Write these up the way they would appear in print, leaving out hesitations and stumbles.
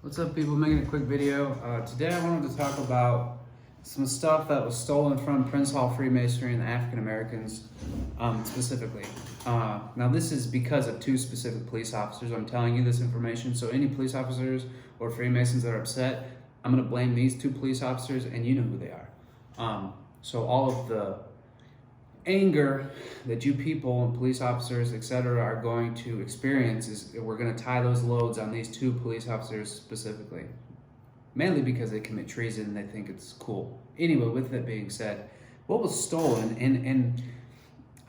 What's up, people? Making a quick video. Today I wanted to talk about some stuff that was stolen from Prince Hall Freemasonry and the African Americans specifically. Now this is because of two specific police officers. I'm telling you this information, so any police officers or Freemasons that are upset, I'm going to blame these two police officers, and you know who they are. So all of the anger that you people and police officers, etc., are going to experience is we're going to tie those loads on these two police officers specifically, mainly because they commit treason and they think it's cool. Anyway, with that being said, what was stolen, and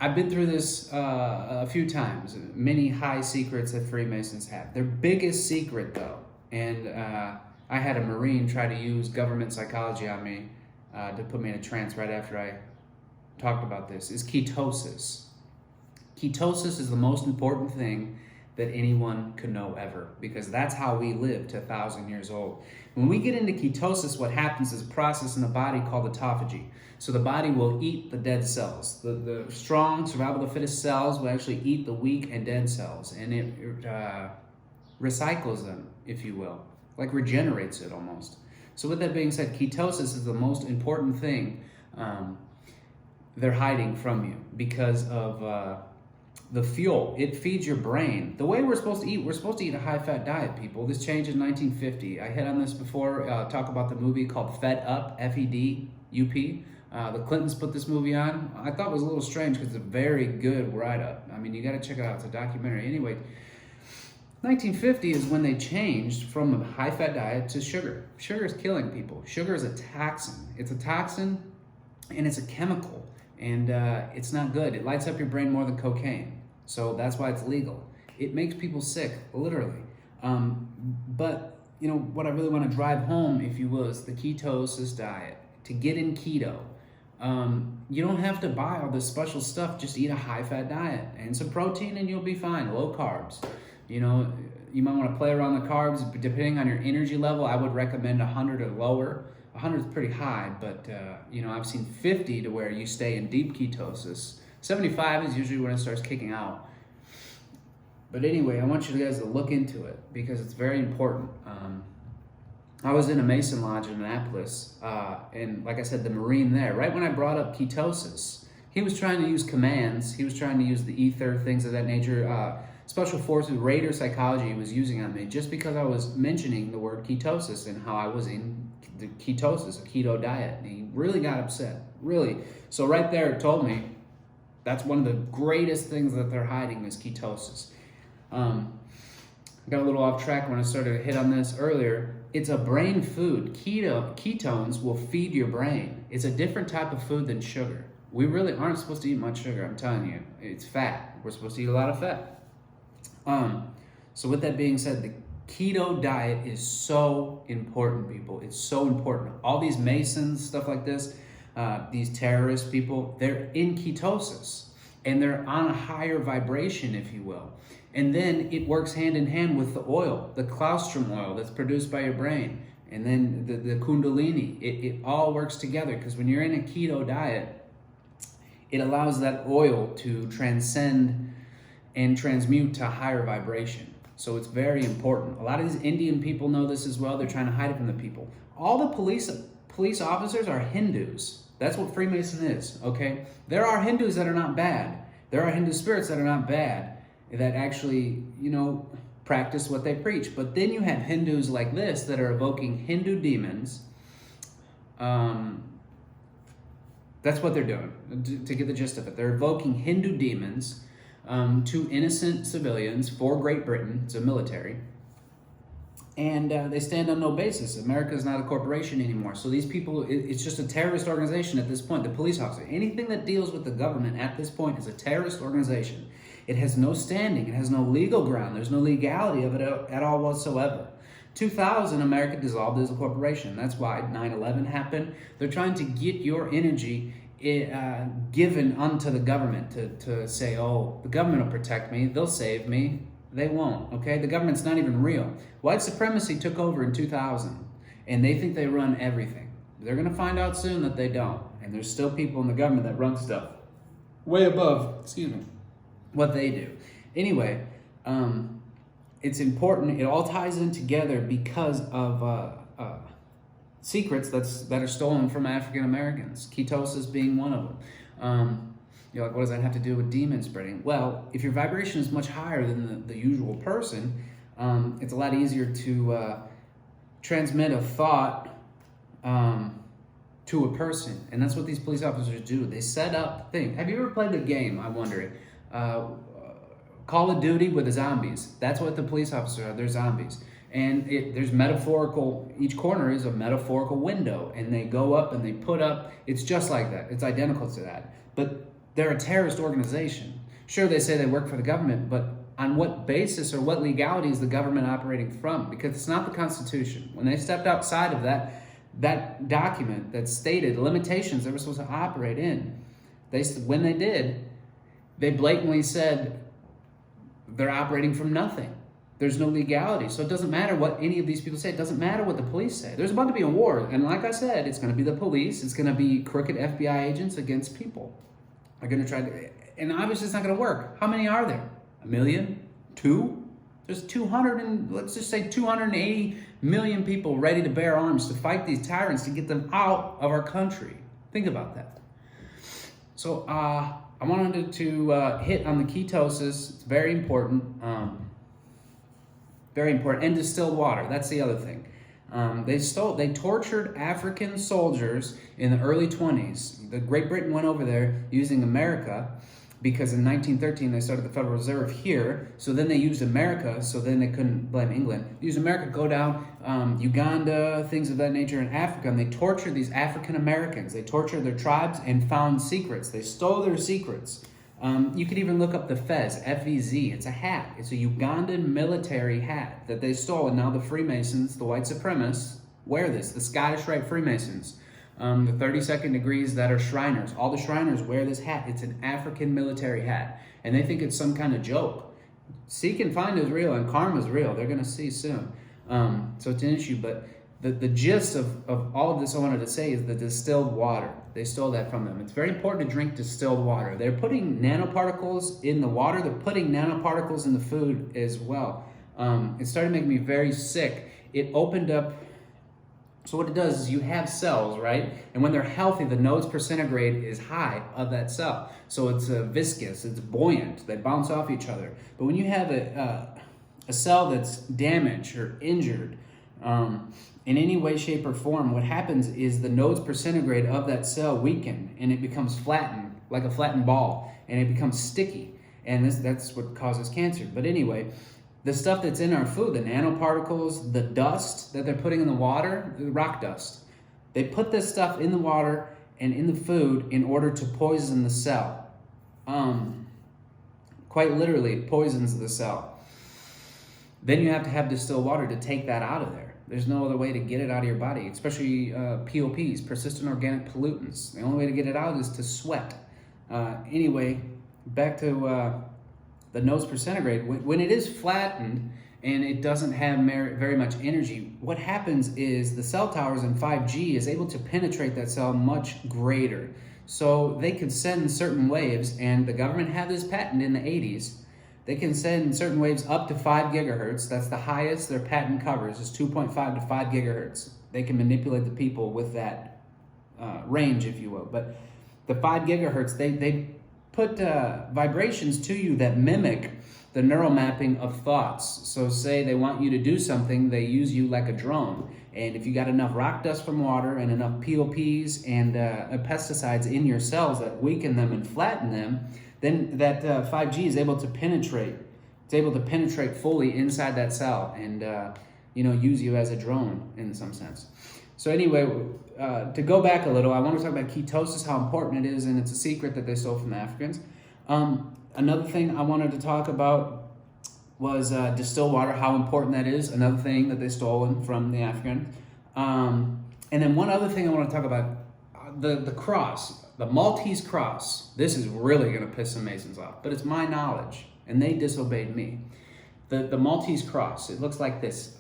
I've been through this a few times, many high secrets that Freemasons have. Their biggest secret, though, and I had a Marine try to use government psychology on me to put me in a trance right after I talked about this, is ketosis. Ketosis is the most important thing that anyone could know ever, because that's how we live to 1,000 years old. When we get into ketosis, what happens is a process in the body called autophagy. So the body will eat the dead cells. The strong, survival of the fittest cells will actually eat the weak and dead cells, and it recycles them, if you will, like regenerates it almost. So with that being said, ketosis is the most important thing they're hiding from you because of the fuel. It feeds your brain. The way we're supposed to eat a high-fat diet, people. This changed in 1950. I hit on this before, talk about the movie called Fed Up, F-E-D-U-P. The Clintons put this movie on. I thought it was a little strange because it's a very good write-up. I mean, you got to check it out. It's a documentary. Anyway, 1950 is when they changed from a high-fat diet to sugar. Sugar is killing people. Sugar is a toxin. It's a toxin, and it's a chemical. And it's not good. It lights up your brain more than cocaine. So that's why it's legal. It makes people sick, literally. But, you know, what I really want to drive home, if you will, is the ketosis diet. To get in keto, you don't have to buy all this special stuff. Just eat a high-fat diet and some protein and you'll be fine. Low carbs. You know, you might want to play around the carbs. Depending on your energy level, I would recommend 100 or lower. 100 is pretty high, but you know, I've seen 50 to where you stay in deep ketosis. 75 is usually when it starts kicking out. But anyway, I want you guys to look into it because it's very important. I was in a Mason lodge in Annapolis, and like I said, the Marine there, right when I brought up ketosis, he was trying to use commands. He was trying to use the ether, things of that nature. Special Forces, Raider psychology he was using on me just because I was mentioning the word ketosis and how I was in the ketosis, a keto diet. And he really got upset, really. So right there it told me that's one of the greatest things that they're hiding is ketosis. I got a little off track when I started to hit on this earlier. It's a brain food. Ketones will feed your brain. It's a different type of food than sugar. We really aren't supposed to eat much sugar, I'm telling you. It's fat. We're supposed to eat a lot of fat. So with that being said, the keto diet is so important, people. It's so important. All these Masons, stuff like this, these terrorist people, they're in ketosis and they're on a higher vibration, if you will. And then it works hand in hand with the oil, the colostrum oil that's produced by your brain. And then the kundalini, it all works together because when you're in a keto diet, it allows that oil to transcend and transmute to higher vibration. So it's very important. A lot of these Indian people know this as well. They're trying to hide it from the people. All the police officers are Hindus. That's what Freemason is, okay? There are Hindus that are not bad. There are Hindu spirits that are not bad, that actually, you know, practice what they preach. But then you have Hindus like this that are evoking Hindu demons. That's what they're doing, to get the gist of it. They're evoking Hindu demons to innocent civilians for Great Britain. It's a military. And they stand on no basis. America is not a corporation anymore. So these people, it's just a terrorist organization at this point. The police officer, anything that deals with the government at this point is a terrorist organization. It has no standing. It has no legal ground. There's no legality of it at all whatsoever. 2000, America dissolved as a corporation. That's why 9/11 happened. They're trying to get your energy given unto the government to say, oh, the government will protect me, they'll save me. They won't, okay? The government's not even real. White supremacy took over in 2000, and they think they run everything. They're going to find out soon that they don't, and there's still people in the government that run stuff way above, what they do. Anyway, it's important. It all ties in together because of secrets that are stolen from African Americans. Ketosis being one of them. You're like, what does that have to do with demon spreading? Well, if your vibration is much higher than the usual person, it's a lot easier to transmit a thought to a person. And that's what these police officers do. They set up things. Have you ever played the game, I wonder, Call of Duty with the zombies? That's what the police officers are. They're zombies. And there's metaphorical, each corner is a metaphorical window. And they go up and they put up, it's just like that. It's identical to that. But they're a terrorist organization. Sure, they say they work for the government, but on what basis or what legality is the government operating from? Because it's not the Constitution. When they stepped outside of that document that stated limitations they were supposed to operate in, when they did, they blatantly said they're operating from nothing. There's no legality. So it doesn't matter what any of these people say. It doesn't matter what the police say. There's about to be a war. And like I said, it's going to be the police. It's going to be crooked FBI agents against people. They're going to try to, and obviously it's not going to work. How many are there? 1 million? 2? There's 200 and let's just say 280 million people ready to bear arms to fight these tyrants to get them out of our country. Think about that. So I wanted to hit on the ketosis. It's very important. Very important. And distilled water. That's the other thing. They tortured African soldiers in the early 20s. The Great Britain went over there using America because in 1913 they started the Federal Reserve here. So then they used America, so then they couldn't blame England. They used America, go down Uganda, things of that nature in Africa, and they tortured these African Americans. They tortured their tribes and found secrets. They stole their secrets. You could even look up the Fez, F-E-Z. It's a hat. It's a Ugandan military hat that they stole, and now the Freemasons, the white supremacists, wear this. The Scottish Rite Freemasons, the 32nd degrees that are Shriners. All the Shriners wear this hat. It's an African military hat, and they think it's some kind of joke. Seek and find is real, and karma is real. They're going to see soon. So it's an issue, but the gist of all of this I wanted to say is the distilled water. They stole that from them. It's very important to drink distilled water. They're putting nanoparticles in the water. They're putting nanoparticles in the food as well. It started making me very sick. It opened up. So what it does is you have cells, right? And when they're healthy, the nodes per centigrade is high of that cell. So it's viscous, it's buoyant. They bounce off each other. But when you have a cell that's damaged or injured, in any way, shape, or form, what happens is the nodes per centigrade of that cell weaken and it becomes flattened, like a flattened ball, and it becomes sticky. And that's what causes cancer. But anyway, the stuff that's in our food, the nanoparticles, the dust that they're putting in the water, the rock dust, they put this stuff in the water and in the food in order to poison the cell. Quite literally, it poisons the cell. Then you have to have distilled water to take that out of there. There's no other way to get it out of your body, especially POPs, persistent organic pollutants. The only way to get it out is to sweat. Anyway, back to the nodes per centigrade. When it is flattened and it doesn't have very much energy, what happens is the cell towers in 5G is able to penetrate that cell much greater. So they could send certain waves, and the government had this patent in the 80s. They can send certain waves up to 5 gigahertz. That's the highest their patent covers, is 2.5 to 5 gigahertz. They can manipulate the people with that range, if you will. But the 5 gigahertz, they put vibrations to you that mimic the neural mapping of thoughts. So say they want you to do something, they use you like a drone. And if you got enough rock dust from water and enough POPs and pesticides in your cells that weaken them and flatten them, then that 5G is able to penetrate. It's able to penetrate fully inside that cell and use you as a drone in some sense. So anyway, to go back a little, I want to talk about ketosis, how important it is, and it's a secret that they stole from the Africans. Another thing I wanted to talk about was distilled water, how important that is. Another thing that they stole from the Africans. And then one other thing I want to talk about, the cross. The Maltese cross. This is really going to piss some Masons off, but it's my knowledge, and they disobeyed me. The Maltese cross, it looks like this.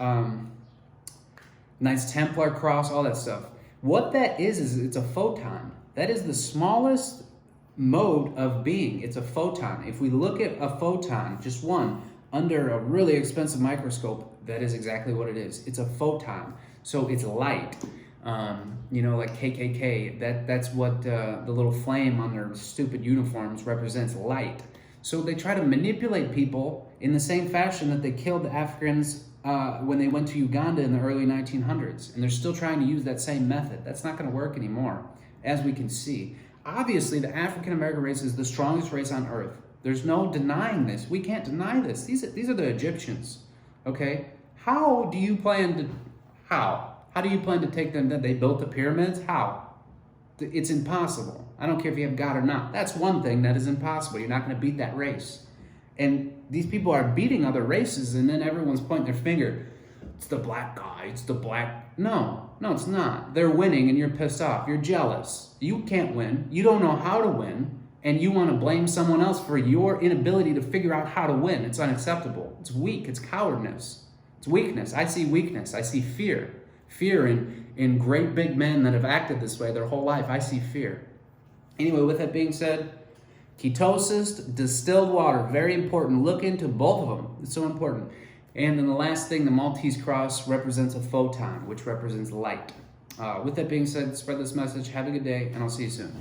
Nice Templar cross, all that stuff. What that is it's a photon. That is the smallest mode of being. It's a photon. If we look at a photon, just one, under a really expensive microscope, that is exactly what it is. It's a photon, so it's light. You know, like KKK, that's what the little flame on their stupid uniforms represents, light. So they try to manipulate people in the same fashion that they killed the Africans when they went to Uganda in the early 1900s. And they're still trying to use that same method. That's not going to work anymore, as we can see. Obviously, the African American race is the strongest race on earth. There's no denying this. We can't deny this. These are the Egyptians, okay? How do you plan to take them down? They built the pyramids? How? It's impossible. I don't care if you have God or not. That's one thing that is impossible. You're not going to beat that race. And these people are beating other races, and then everyone's pointing their finger. It's the black guy. It's the black... No, it's not. They're winning, and you're pissed off. You're jealous. You can't win. You don't know how to win, and you want to blame someone else for your inability to figure out how to win. It's unacceptable. It's weak. It's cowardness. It's weakness. I see weakness. I see fear. Fear in great big men that have acted this way their whole life. I see fear. Anyway, with that being said, ketosis, distilled water, very important. Look into both of them. It's so important. And then the last thing, the Maltese cross represents a photon, which represents light. With that being said, spread this message. Have a good day, and I'll see you soon.